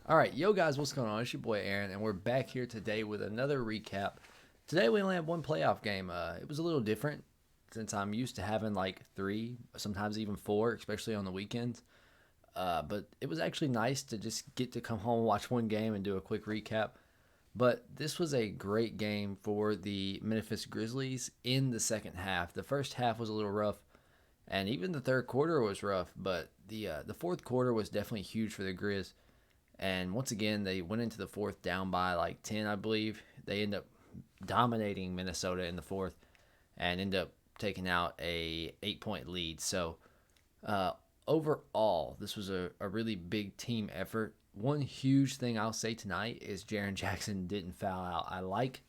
All right, yo guys, what's going on? It's your boy Aaron, and we're back here today with another recap. Today we only have one playoff game. It was a little different since I'm used to having like three, sometimes even four, especially on the weekends. But it was actually nice to just get to come home, watch one game, and do a quick recap. But this was a great game for the Memphis Grizzlies in the second half. The first half was a little rough, and even the third quarter was rough. But the fourth quarter was definitely huge for the Grizz. And once again, they went into the fourth down by like 10, I believe. They end up dominating Minnesota in the fourth and end up taking out a 8-point lead. So uh, overall, this was a really big team effort. One huge thing I'll say tonight is Jaren Jackson didn't foul out. I like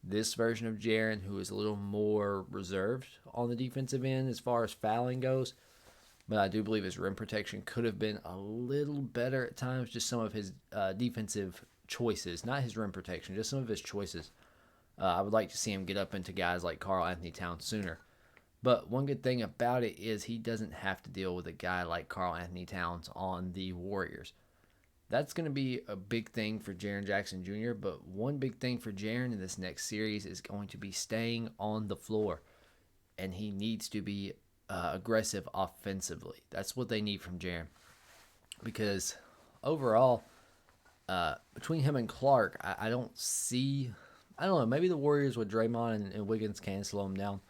this version of Jaren, who is a little more reserved on the defensive end as far as fouling goes. But I do believe his rim protection could have been a little better at times. Just some of his defensive choices, not his rim protection, just some of his choices. I would like to see him get up into guys like Karl Anthony Towns sooner. But one good thing about it is he doesn't have to deal with a guy like Karl Anthony Towns on the Warriors. That's going to be a big thing for Jaren Jackson Jr., but one big thing for Jaren in this next series is going to be staying on the floor. And he needs to be aggressive offensively. That's what they need from Jaren. Because overall, between him and Clark, I don't see. I don't know. Maybe the Warriors with Draymond and Wiggins can slow him down.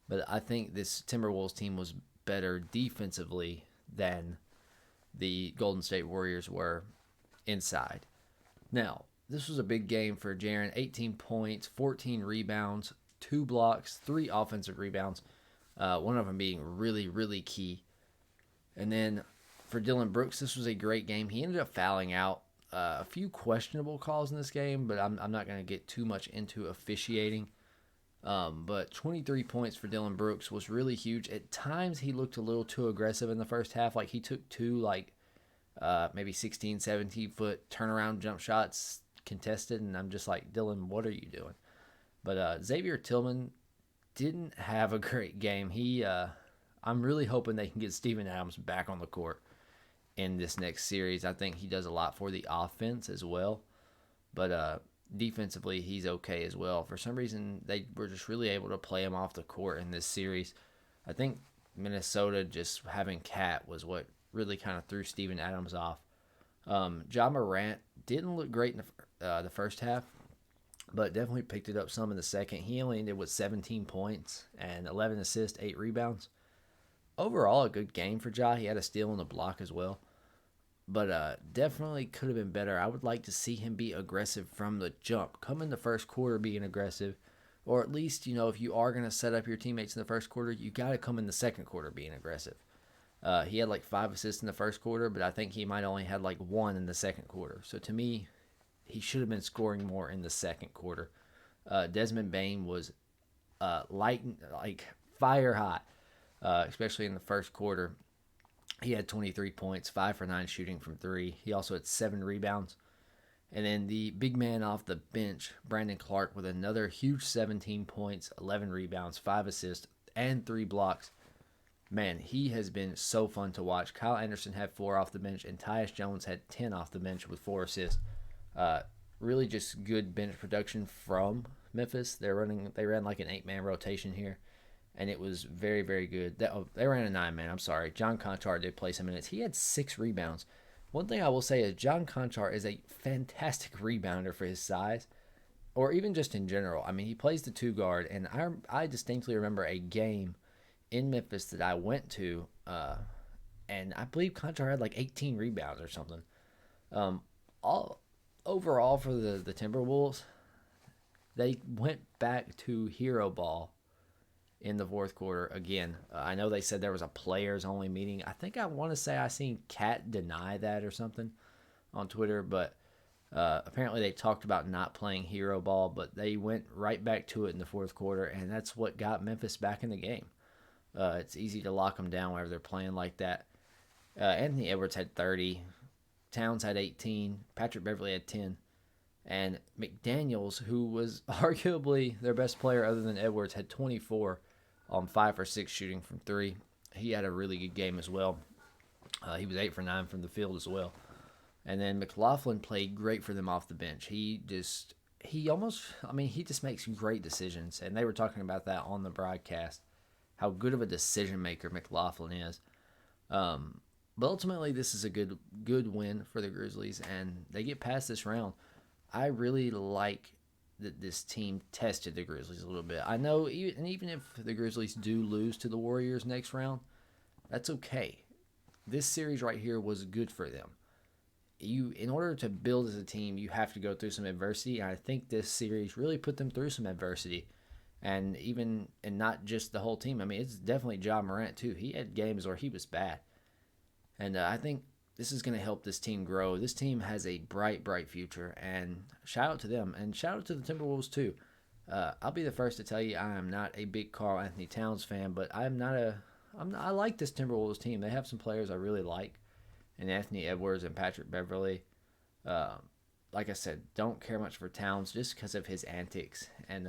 But I think this Timberwolves team was better defensively than the Golden State Warriors were inside. Now, this was a big game for Jaren. 18 points, 14 rebounds, 2 blocks, 3 offensive rebounds. One of them being really, really key. And then for Dylan Brooks, this was a great game. He ended up fouling out a few questionable calls in this game, but I'm not going to get too much into officiating. But 23 points for Dylan Brooks was really huge. At times, he looked a little too aggressive in the first half. Like he took two, maybe 16, 17-foot turnaround jump shots contested, and I'm just like, Dylan, what are you doing? But Xavier Tillman didn't have a great game. I'm really hoping they can get Steven Adams back on the court in this next series. I think he does a lot for the offense as well, but defensively he's okay as well. For some reason, they were just really able to play him off the court in this series. I think Minnesota just having Cat was what really kind of threw Steven Adams off. Ja Morant didn't look great in the first half, but definitely picked it up some in the second. He only ended with 17 points and 11 assists, 8 rebounds. Overall, a good game for Ja. He had a steal on the block as well. But definitely could have been better. I would like to see him be aggressive from the jump. Come in the first quarter being aggressive. Or at least, if you are going to set up your teammates in the first quarter, you got to come in the second quarter being aggressive. He had like 5 assists in the first quarter, but I think he might only had like 1 in the second quarter. So to me, he should have been scoring more in the second quarter. Desmond Bane was like fire hot, especially in the first quarter. He had 23 points, 5 for 9 shooting from 3. He also had 7 rebounds. And then the big man off the bench, Brandon Clark, with another huge 17 points, 11 rebounds, 5 assists, and 3 blocks. Man, he has been so fun to watch. Kyle Anderson had 4 off the bench, and Tyus Jones had 10 off the bench with 4 assists. Really just good bench production from Memphis. They ran like an 8-man rotation here, and it was very, very good. They ran a 9-man. I'm sorry. John Conchar did play some minutes. He had 6 rebounds. One thing I will say is John Conchar is a fantastic rebounder for his size, or even just in general. I mean, he plays the 2 guard, and I distinctly remember a game in Memphis that I went to, and I believe Conchar had like 18 rebounds or something. All overall for the Timberwolves, they went back to hero ball in the fourth quarter again. I know they said there was a players only meeting. I want to say I seen Cat deny that or something on Twitter, but apparently they talked about not playing hero ball, but they went right back to it in the fourth quarter, and that's what got Memphis back in the game. It's easy to lock them down whenever they're playing like that. Anthony Edwards had 30. Towns had 18. Patrick Beverley had 10. And McDaniels, who was arguably their best player other than Edwards, had 24 on 5 for 6 shooting from 3. He had a really good game as well. He was 8 for 9 from the field as well. And then McLaughlin played great for them off the bench. He just makes great decisions. And they were talking about that on the broadcast, how good of a decision maker McLaughlin is. But ultimately, this is a good win for the Grizzlies, and they get past this round. I really like that this team tested the Grizzlies a little bit. I know, even if the Grizzlies do lose to the Warriors next round, that's okay. This series right here was good for them. In order to build as a team, you have to go through some adversity, and I think this series really put them through some adversity. And not just the whole team. I mean, it's definitely Ja Morant too. He had games where he was bad, and I think this is going to help this team grow. This team has a bright future, and shout out to them, and shout out to the Timberwolves too. I'll be the first to tell you I am not a big Karl Anthony Towns fan, but I like this Timberwolves team. They have some players I really like, and Anthony Edwards and Patrick Beverley. Like I said, don't care much for Towns just because of his antics, and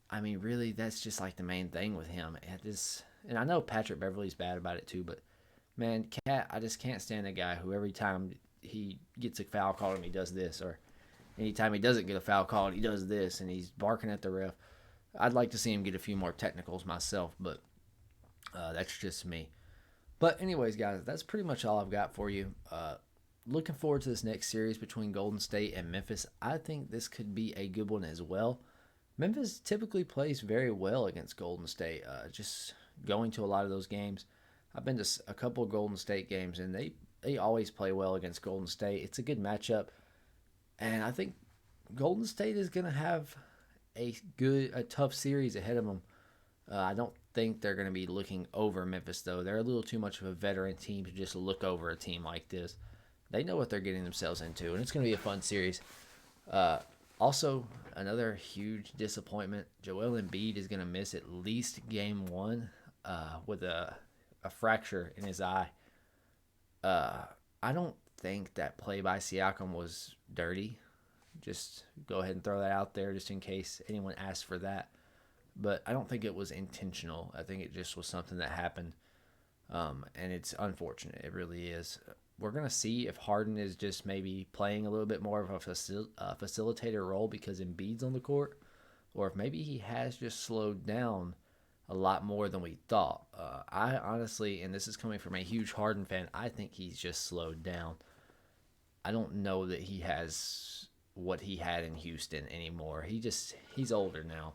I mean, really, that's just like the main thing with him. And I know Patrick Beverley's bad about it too, but man, I just can't stand a guy who every time he gets a foul called him, he does this, or anytime he doesn't get a foul called, he does this, and he's barking at the ref. I'd like to see him get a few more technicals myself, but that's just me. But anyways, guys, that's pretty much all I've got for you. Looking forward to this next series between Golden State and Memphis. I think this could be a good one as well. Memphis typically plays very well against Golden State. Just going to a lot of those games. I've been to a couple of Golden State games, and they always play well against Golden State. It's a good matchup, and I think Golden State is going to have a tough series ahead of them. I don't think they're going to be looking over Memphis, though. They're a little too much of a veteran team to just look over a team like this. They know what they're getting themselves into, and it's going to be a fun series. Also, another huge disappointment. Joel Embiid is going to miss at least game one with a fracture in his eye. I don't think that play by Siakam was dirty. Just go ahead and throw that out there just in case anyone asks for that. But I don't think it was intentional. I think it just was something that happened. And it's unfortunate. It really is. We're going to see if Harden is just maybe playing a little bit more of a facilitator role because Embiid's on the court, or if maybe he has just slowed down a lot more than we thought. I honestly, and this is coming from a huge Harden fan, I think he's just slowed down. I don't know that he has what he had in Houston anymore. He's older now,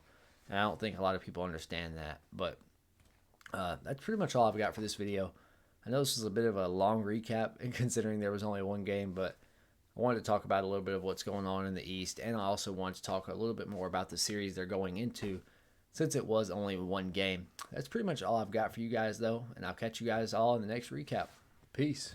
and I don't think a lot of people understand that. But that's pretty much all I've got for this video. I know this is a bit of a long recap, considering there was only one game, but I wanted to talk about a little bit of what's going on in the East, and I also wanted to talk a little bit more about the series they're going into, since it was only one game. That's pretty much all I've got for you guys, though, and I'll catch you guys all in the next recap. Peace.